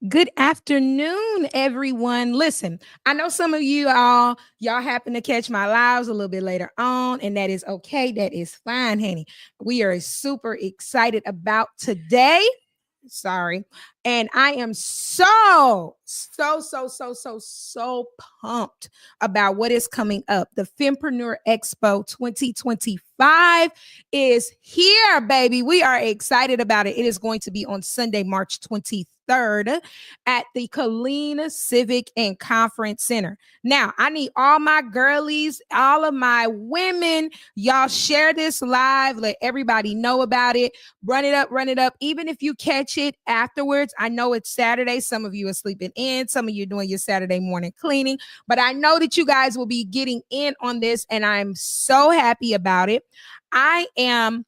Good afternoon, everyone. Listen, I know some of y'all happen to catch my lives a little bit later on, and that is okay. That is fine, honey. We are super excited about today. Sorry. And I am so pumped about what is coming up. The Fempreneur Expo 2025 is here, baby. We are excited about it. It is going to be on Sunday, March 23rd at the Colleen Civic and Conference Center. Now, I need all my girlies, all of my women, y'all share this live. Let everybody know about it. Run it up, run it up. Even if you catch it afterwards, I know it's Saturday. Some of you are sleeping in. Some of you are doing your Saturday morning cleaning. But I know that you guys will be getting in on this, and I'm so happy about it. I am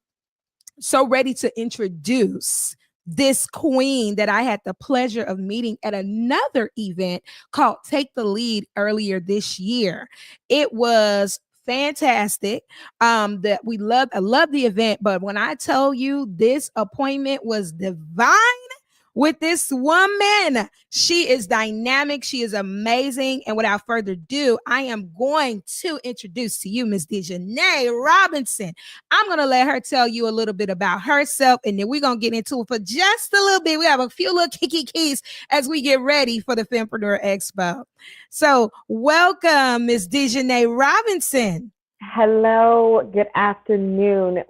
so ready to introduce this queen that I had the pleasure of meeting at another event called Take the Lead earlier this year. It was fantastic. That I love the event, but when I tell you this appointment was divine with this woman, she is dynamic, she is amazing. And without further ado, I am going to introduce to you Miss Dejanay Robinson. I'm going to let her tell you a little bit about herself, and then we're going to get into it for just a little bit. We have a few little keys as we get ready for the Fempreneur Expo. So welcome, Miss Dejanay Robinson. Hello, good afternoon.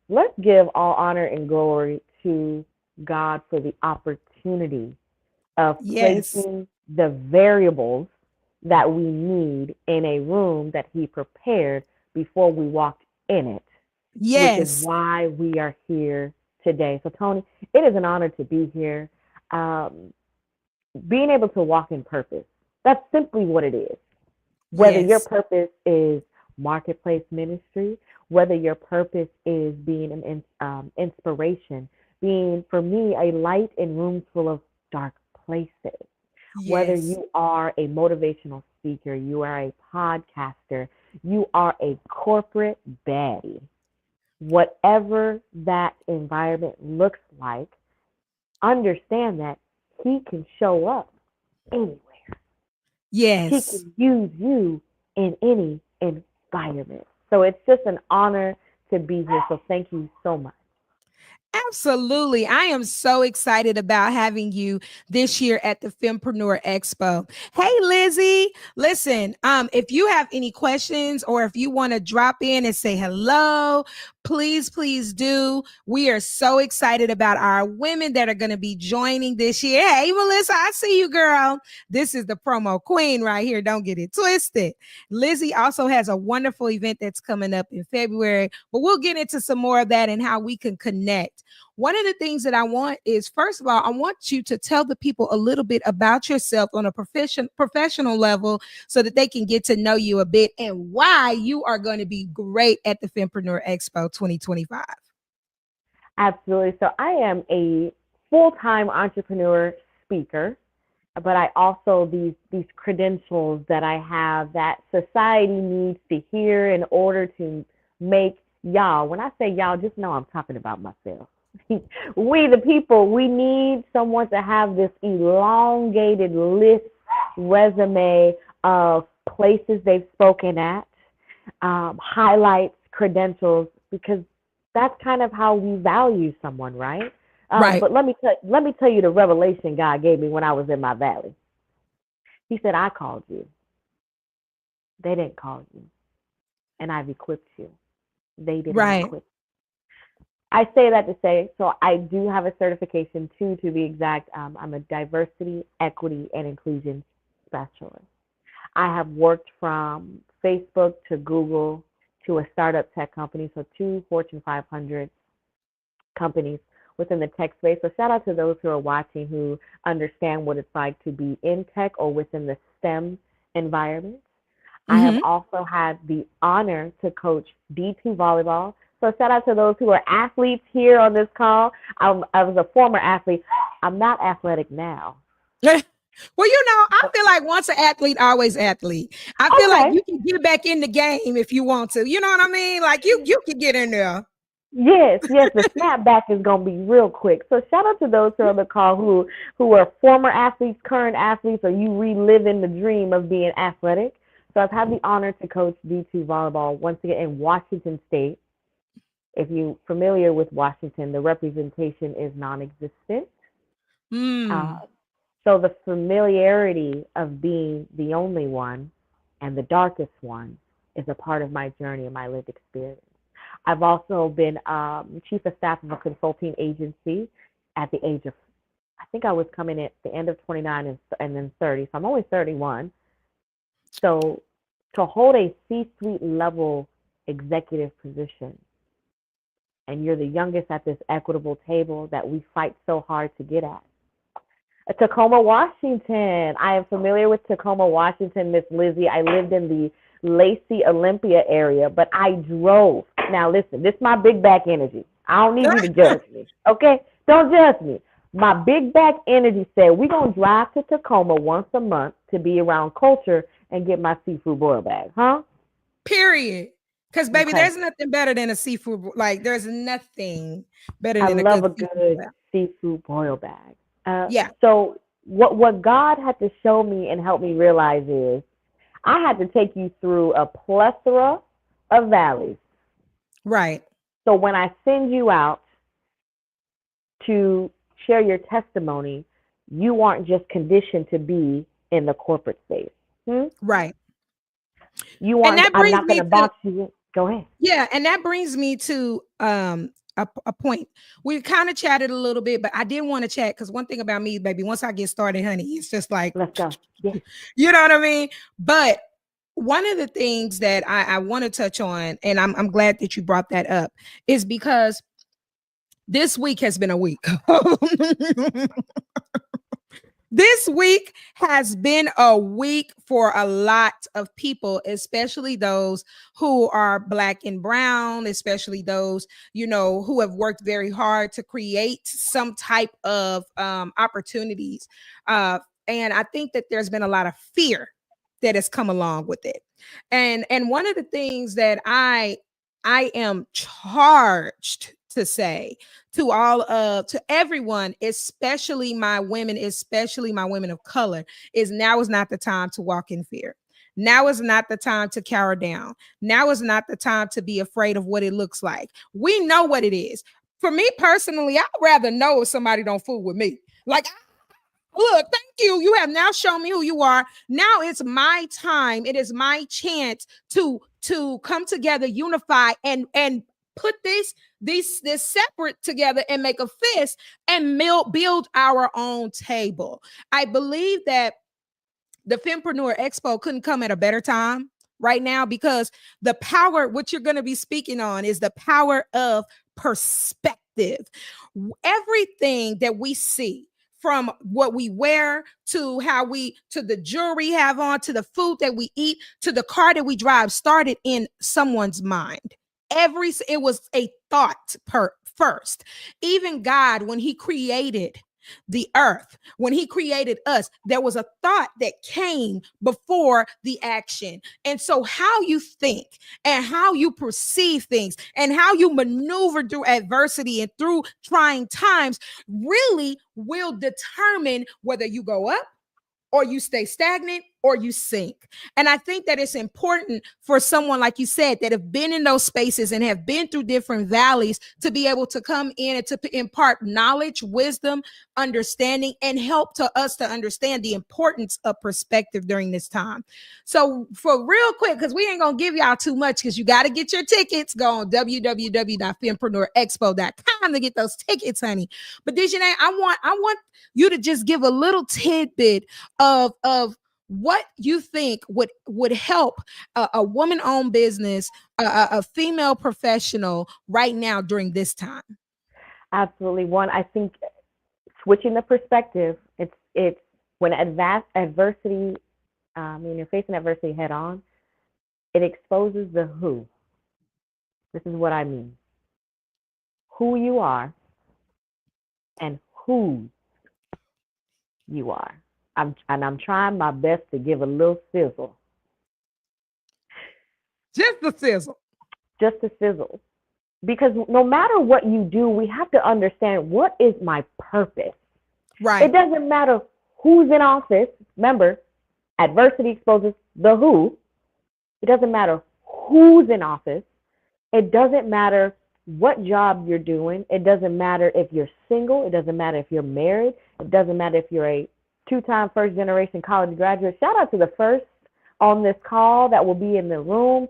Let's give all honor and glory to God for the opportunity of placing the variables that we need in a room that He prepared before we walked in it. Yes. Which is why we are here today. So, Tony, it is an honor to be here. Being able to walk in purpose, that's simply what it is. Whether your purpose is marketplace ministry, whether your purpose is being an inspiration, being, for me, a light in rooms full of dark places. Whether you are a motivational speaker, you are a podcaster, you are a corporate baddie, whatever that environment looks like, understand that He can show up anywhere. Yes. He can use you in any environment. So it's just an honor to be here. So thank you so much. Absolutely. I am so excited about having you this year at the Fempreneur Expo. Hey, Lizzie, listen, if you have any questions or if you want to drop in and say hello, please do. We are so excited about our women that are going to be joining this year. Hey, Melissa, I see you, girl. This is the promo queen right here. Don't get it twisted. Lizzie also has a wonderful event that's coming up in February, but we'll get into some more of that and how we can connect. One of the things that I want is, first of all, I want you to tell the people a little bit about yourself on a professional level so that they can get to know you a bit and why you are going to be great at the Fempreneur Expo 2025. Absolutely. So I am a full-time entrepreneur speaker, but I also, these credentials that I have that society needs to hear in order to make y'all, when I say y'all, just know I'm talking about myself. We, the people, we need someone to have this elongated list resume of places they've spoken at, highlights, credentials, because that's kind of how we value someone, right? Right. But let me tell you the revelation God gave me when I was in my valley. He said, I called you. They didn't call you. And I've equipped you. They didn't equip you. I say that to say, so I do have a certification too, to be exact. I'm a diversity, equity, and inclusion specialist. I have worked from Facebook to Google to a startup tech company, so 2 Fortune 500 companies within the tech space. So shout out to those who are watching who understand what it's like to be in tech or within the STEM environment. Mm-hmm. I have also had the honor to coach D2 volleyball. So shout out to those who are athletes here on this call. I was a former athlete. I'm not athletic now. Well, I feel like once an athlete, always athlete. I feel like you can get back in the game if you want to. You know what I mean? Like you can get in there. Yes, yes, the snapback is gonna be real quick. So shout out to those who are on the call who are former athletes, current athletes, or you reliving the dream of being athletic. So I've had the honor to coach D2 volleyball once again in Washington State. If you're familiar with Washington, the representation is non-existent. Uh, Mm, so the familiarity of being the only one and the darkest one is a part of my journey and my lived experience. I've also been chief of staff of a consulting agency at the age of, I think I was coming at the end of 29 and then 30. So I'm only 31. So to hold a C-suite level executive position, and you're the youngest at this equitable table that we fight so hard to get at. Tacoma, Washington. I am familiar with Tacoma, Washington, Miss Lizzie. I lived in the Lacey, Olympia area, but I drove. Now listen, this is my big back energy. I don't need you to judge me, okay? Don't judge me. My big back energy said we're going to drive to Tacoma once a month to be around culture and get my seafood boil bag, huh? period. Because, baby, Okay. there's nothing better than a seafood. Like, there's nothing better I than a love good a seafood good wrap. seafood boil bag. Yeah, So what God had to show me and help me realize is I had to take you through a plethora of valleys. right. So when I send you out to share your testimony, you aren't just conditioned to be in the corporate space. Hmm? Right. You And aren't. that I'm brings not going me to to, box you in. Go ahead. yeah, and that brings me to a point. We kind of chatted a little bit, but I didn't want to chat because one thing about me, baby, once I get started, honey, it's just like, Let's go. Yes. you know what I mean? But one of the things that I want to touch on, and I'm glad that you brought that up, is because this week has been a week. This week has been a week for a lot of people, especially those who are Black and brown, especially those, who have worked very hard to create some type of opportunities. And I think that there's been a lot of fear that has come along with it. And one of the things that I am charged to say to everyone, especially my women of color, is now is not the time to walk in fear. Now is not the time to cower down. Now is not the time to be afraid of what it looks like. We know what it is. For me personally, I'd rather know if somebody don't fool with me. Like, look, thank you. You have now shown me who you are. Now it's my time. It is my chance to come together, unify, and put this separate together and make a fist and build our own table. I believe that the Fempreneur Expo couldn't come at a better time right now, because the power, what you're going to be speaking on, is the power of perspective. Everything that we see, from what we wear to to the jewelry we have on, to the food that we eat, to the car that we drive, started in someone's mind. It was a thought first. Even God, when he created the earth, when he created us, there was a thought that came before the action. And so how you think and how you perceive things and how you maneuver through adversity and through trying times really will determine whether you go up or you stay stagnant or you sink. And I think that it's important for someone, like you said, that have been in those spaces and have been through different valleys, to be able to come in and to impart knowledge, wisdom, understanding, and help to us to understand the importance of perspective during this time. So for real quick, because we ain't going to give y'all too much, because you got to get your tickets. Go on www.fempreneurexpo.com to get those tickets, honey. But Dejanay, I want you to just give a little tidbit of what you think would help a woman-owned business, a female professional right now during this time. Absolutely. One, I think switching the perspective. It's when adversity, when you're facing adversity head on, it exposes the who. This is what I mean. Who you are and who you are. I'm trying my best to give a little sizzle. Just the sizzle. Just a sizzle. Because no matter what you do, we have to understand, what is my purpose? Right. It doesn't matter who's in office. Remember, adversity exposes the who. It doesn't matter who's in office. It doesn't matter what job you're doing. It doesn't matter if you're single. It doesn't matter if you're married. It doesn't matter if you're a two-time first-generation college graduate. Shout out to the first on this call that will be in the room.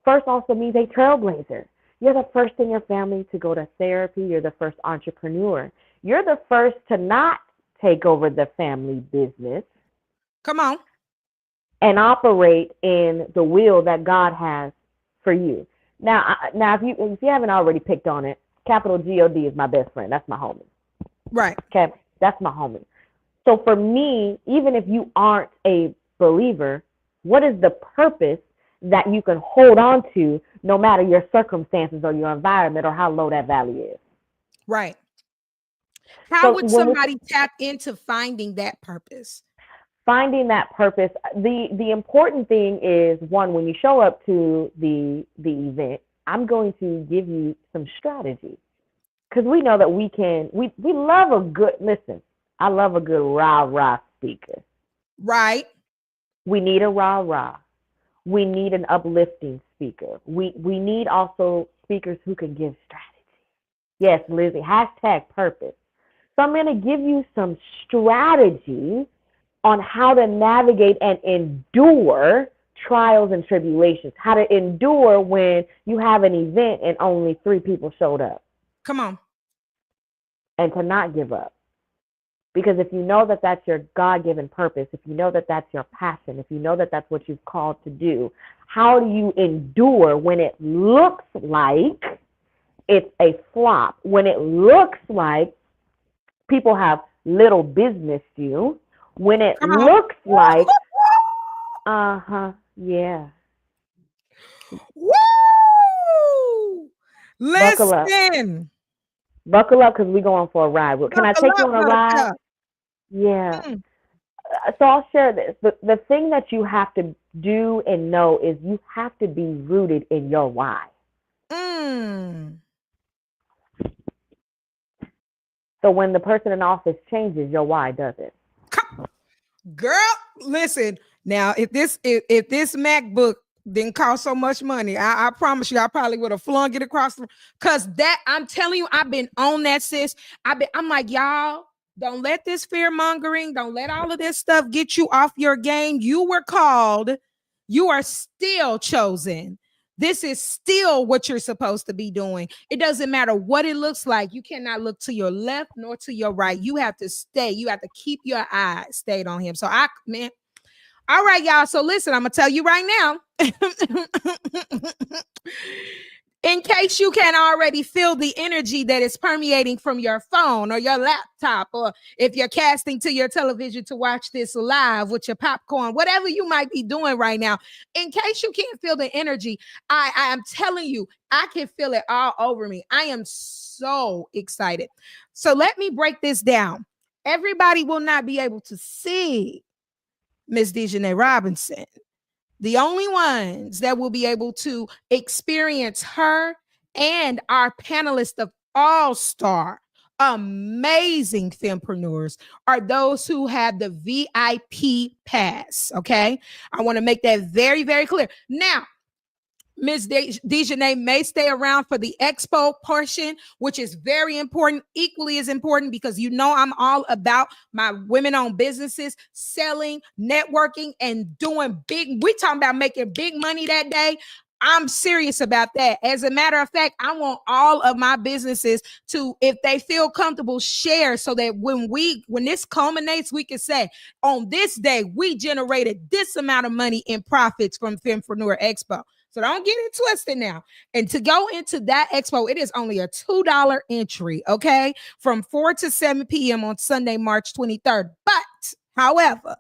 First also means a trailblazer. You're the first in your family to go to therapy. You're the first entrepreneur. You're the first to not take over the family business. Come on. And operate in the will that God has for you. Now, if you haven't already picked on it, capital G-O-D is my best friend. That's my homie. Right. Okay, that's my homie. So for me, even if you aren't a believer, what is the purpose that you can hold on to no matter your circumstances or your environment or how low that valley is? Right. How would somebody tap into finding that purpose? Finding that purpose, the important thing is, one, when you show up to the event, I'm going to give you some strategy, because we know that we love a good, listen, I love a good rah-rah speaker. Right. We need a rah-rah. We need an uplifting speaker. We need also speakers who can give strategy. Yes, Lizzie, #purpose. So I'm going to give you some strategy on how to navigate and endure trials and tribulations, how to endure when you have an event and only 3 people showed up. Come on. And to not give up. Because if you know that that's your God-given purpose, if you know that that's your passion, if you know that that's what you've called to do, how do you endure when it looks like it's a flop, when it looks like people have little business you, when it looks like, yeah. Woo! Listen. Buckle up, because we're going for a ride. Can I take you on a ride? Yeah. So I'll share this. The thing that you have to do and know is you have to be rooted in your why. So when the person in office changes, your why doesn't. Girl, listen. Now, if this MacBook didn't cost so much money, I promise you, I probably would have flung it across because that, I'm telling you, I've been on that, sis. I'm like, y'all, don't let this fear mongering, don't let all of this stuff get you off your game. You were called. You are still chosen. This is still what you're supposed to be doing. It doesn't matter what it looks like. You cannot look to your left nor to your right. You have to stay. You have to keep your eyes stayed on him. So all right, y'all. So listen, I'm going to tell you right now. In case you can't already feel the energy that is permeating from your phone or your laptop, or if you're casting to your television to watch this live with your popcorn, whatever you might be doing right now, in case you can't feel the energy, I am telling you, I can feel it all over me. I am so excited. So let me break this down. Everybody will not be able to see Miss Dejanay Robinson. The only ones that will be able to experience her and our panelists of all-star amazing fempreneurs are those who have the VIP pass. Okay. I want to make that very, very clear. Now, Ms. Dejanay may stay around for the expo portion, which is very important, equally as important, because you know I'm all about my women-owned businesses, selling, networking, and doing big. We talking about making big money that day. I'm serious about that. As a matter of fact, I want all of my businesses to, if they feel comfortable, share so that when this culminates, we can say, on this day, we generated this amount of money in profits from Fempreneur Expo. So don't get it twisted now. And to go into that expo, it is only a $2 entry, okay? From 4 to 7 p.m. on Sunday, March 23rd. But, however,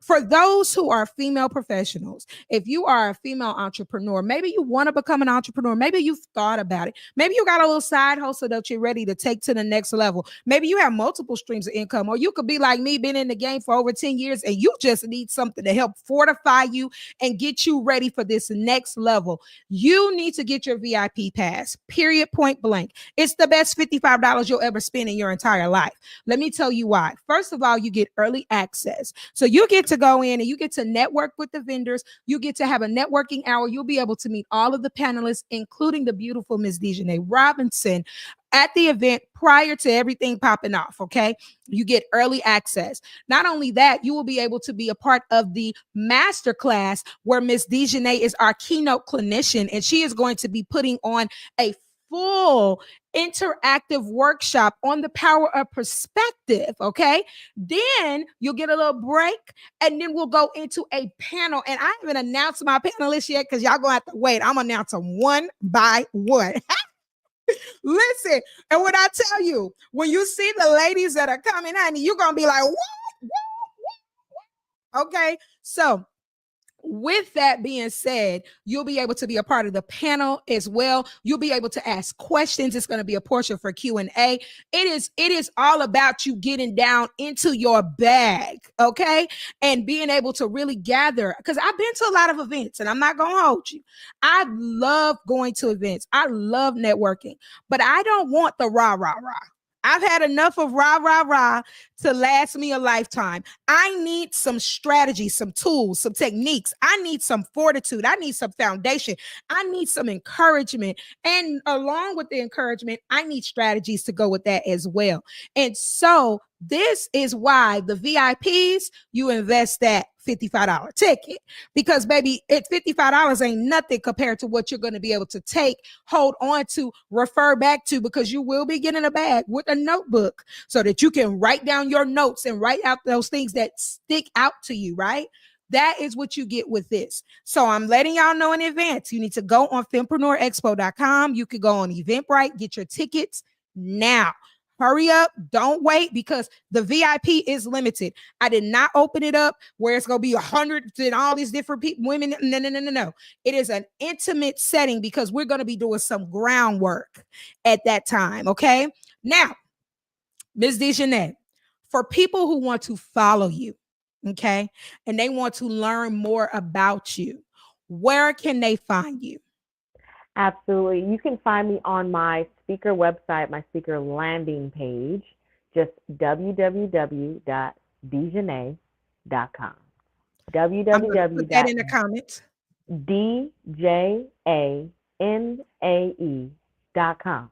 For those who are female professionals, if you are a female entrepreneur, maybe you want to become an entrepreneur, maybe you've thought about it, maybe you got a little side hustle that you're ready to take to the next level, maybe you have multiple streams of income, or you could be like me, been in the game for over 10 years and you just need something to help fortify you and get you ready for this next level. You need to get your VIP pass, period, point blank. It's the best $55 you'll ever spend in your entire life. Let me tell you why. First of all, you get early access. So you get to go in and you get to network with the vendors. You get to have a networking hour. You'll be able to meet all of the panelists, including the beautiful Ms. Dejanay Robinson, at the event prior to everything popping off. Okay. You get early access. Not only that, you will be able to be a part of the Masterclass where Ms. Dejanay is our keynote clinician, and she is going to be putting on a full interactive workshop on the power of perspective. Okay. Then you'll get a little break and then we'll go into a panel. And I haven't announced my panelists yet because y'all gonna have to wait. I'm gonna announce them one by one. Listen, and when I tell you, when you see the ladies that are coming, honey, you're gonna be like, what? Okay. So with that being said, you'll be able to be a part of the panel as well. You'll be able to ask questions. It's going to be a portion for Q&A. It is all about you getting down into your bag, okay? And being able to really gather, because I've been to a lot of events and I'm not going to hold you. I love going to events. I love networking, but I don't want the rah, rah, rah. I've had enough of rah, rah, rah to last me a lifetime. I need some strategy, some tools, some techniques. I need some fortitude. I need some foundation. I need some encouragement. And along with the encouragement, I need strategies to go with that as well. And so this is why the VIPs, you invest that $55 ticket, because baby, at $55 ain't nothing compared to what you're going to be able to take, hold on to, refer back to, because you will be getting a bag with a notebook so that you can write down your notes and write out those things that stick out to you, right? That is what you get with this. So I'm letting y'all know in advance. You need to go on fempreneurexpo.com. You could go on Eventbrite, get your tickets now. Hurry up. Don't wait, because the VIP is limited. I did not open it up where it's going to be 100 and all these different people, women. No. It is an intimate setting because we're going to be doing some groundwork at that time. Okay. Now, Ms. Dejanay, for people who want to follow you, okay, and they want to learn more about you, where can they find you? Absolutely. You can find me on my speaker website, my speaker landing page, just www.djanay.com. www. Put that in the comments. DJANAE.com.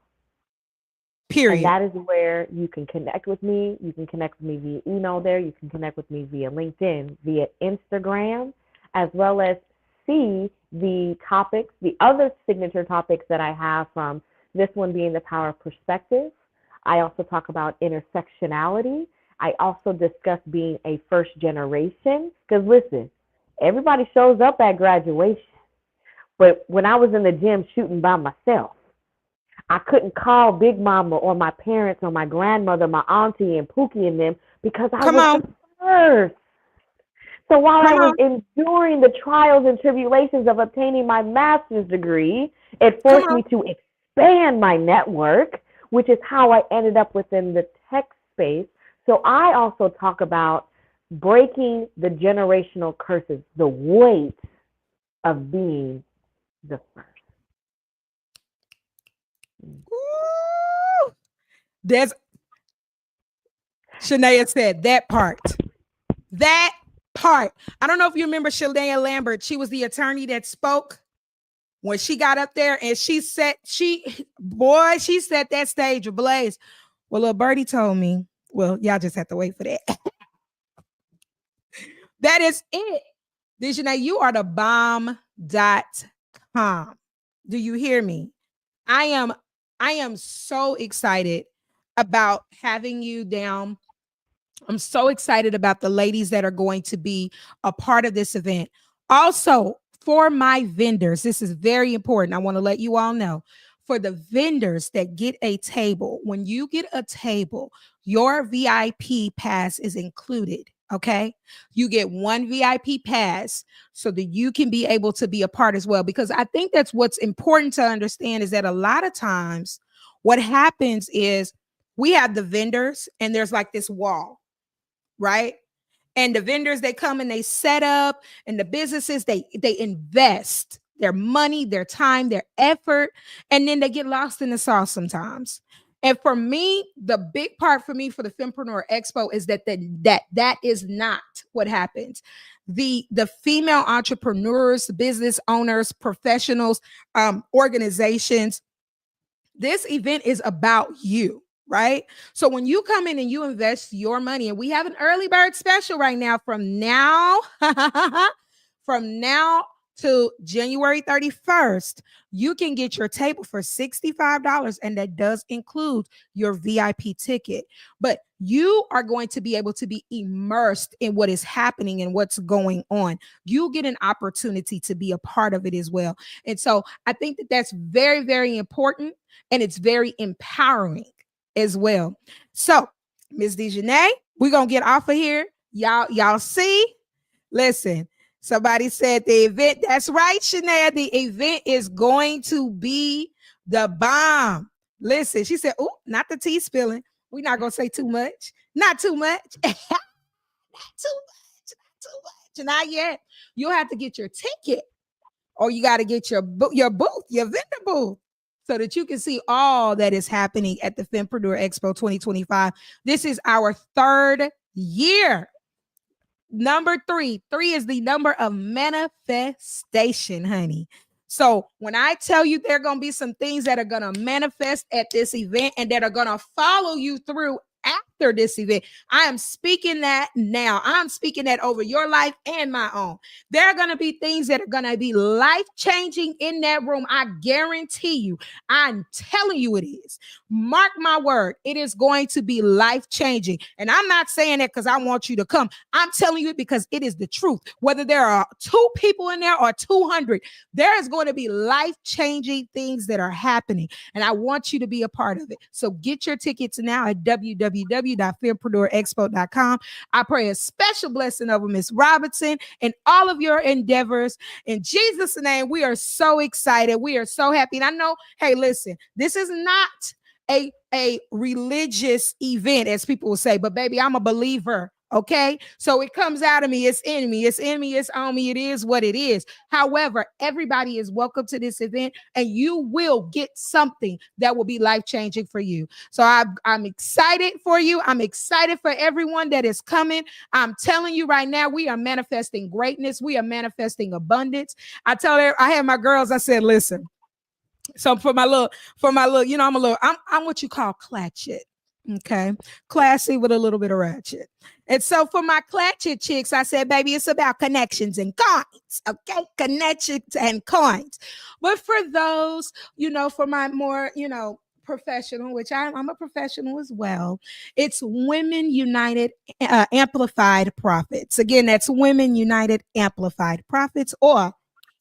Period. And that is where you can connect with me. You can connect with me via email there. You can connect with me via LinkedIn, via Instagram, as well as see the topics, the other signature topics that I have, from this one being the power of perspective. I also talk about intersectionality. I also discuss being a first generation, because listen, everybody shows up at graduation. But when I was in the gym shooting by myself, I couldn't call Big Mama or my parents or my grandmother, my auntie and Pookie and them, because I was the first. So while I was enduring the trials and tribulations of obtaining my master's degree, it forced me to expand my network, which is how I ended up within the tech space. So I also talk about breaking the generational curses, the weight of being the first. Ooh, there's Shania said that part. That part. I don't know if you remember Shania Lambert. She was the attorney that spoke when she got up there, and she set that stage ablaze. Well, little birdie told me, well, y'all just have to wait for that. That is it. Dejanay, you are the bomb.com. Do you hear me? I am so excited about having you down. I'm so excited about the ladies that are going to be a part of this event. Also, for my vendors, this is very important. I want to let you all know, for the vendors that get a table, when you get a table, your VIP pass is included Okay. You get one VIP pass so that you can be able to be a part as well. Because I think that's what's important to understand is that a lot of times what happens is we have the vendors and there's like this wall, right? And the vendors, they come and they set up, and the businesses, they invest their money, their time, their effort, and then they get lost in the sauce sometimes. And for me, the big part for me for the Fempreneur Expo is that is not what happens. The female entrepreneurs, business owners, professionals, organizations, this event is about you, right? So when you come in and you invest your money, and we have an early bird special right now from now, from now to January 31st, you can get your table for $65, and that does include your VIP ticket. But you are going to be able to be immersed in what is happening and what's going on. You get an opportunity to be a part of it as well. And so I think that that's very, very important, and it's very empowering as well. So, Ms. Dejanay, we're going to get off of here. Y'all see? Listen, somebody said the event. That's right, Shanae. The event is going to be the bomb. Listen, she said, oh, not the tea spilling. We're not going to say too much. Not too much. Not too much. Not yet. You'll have to get your ticket, or you got to get your booth, your vendor booth, so that you can see all that is happening at the Fempreneur Expo 2025. This is our third year. Number three is the number of manifestation, honey. So when I tell you there are going to be some things that are going to manifest at this event and that are going to follow you through after this event, I am speaking that now. I'm speaking that over your life and my own. There are going to be things that are going to be life-changing in that room. I guarantee you. I'm telling you it is. Mark my word. It is going to be life-changing. And I'm not saying that because I want you to come. I'm telling you it because it is the truth. Whether there are 2 people in there or 200, there is going to be life-changing things that are happening. And I want you to be a part of it. So get your tickets now at www.fempreneurexpo.com. I pray a special blessing over Miss Robinson and all of your endeavors. In Jesus' name, we are so excited. We are so happy. And I know, hey, listen, this is not a religious event, as people will say, but baby, I'm a believer. Okay, so it comes out of me. It's in me. It's in me. It's on me. It is what it is. However, everybody is welcome to this event, and you will get something that will be life-changing for you. So I'm excited for you. I'm excited for everyone that is coming. I'm telling you right now, we are manifesting greatness. We are manifesting abundance. I have my girls, I said, listen. So for my little, you know, I'm what you call clatchet. Okay. Classy with a little bit of ratchet. And so for my clatchet chicks, I said, baby, it's about connections and coins. Okay. Connections and coins. But for those, you know, for my more, you know, professional, which I'm a professional as well, it's Women United Amplified Profits. Again, that's Women United Amplified Profits, or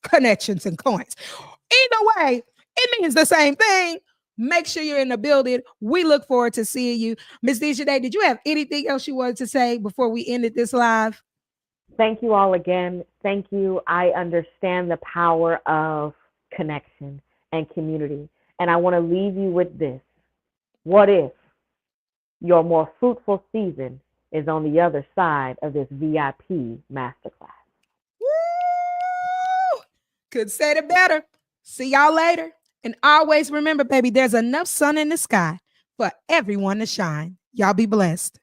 connections and coins. Either way, it means the same thing. Make sure you're in the building. We look forward to seeing you. Ms. Dejanay, did you have anything else you wanted to say before we ended this live? Thank you all again. Thank you. I understand the power of connection and community. And I want to leave you with this. What if your more fruitful season is on the other side of this VIP masterclass? Woo! Could say it better. See y'all later. And always remember, baby, there's enough sun in the sky for everyone to shine. Y'all be blessed.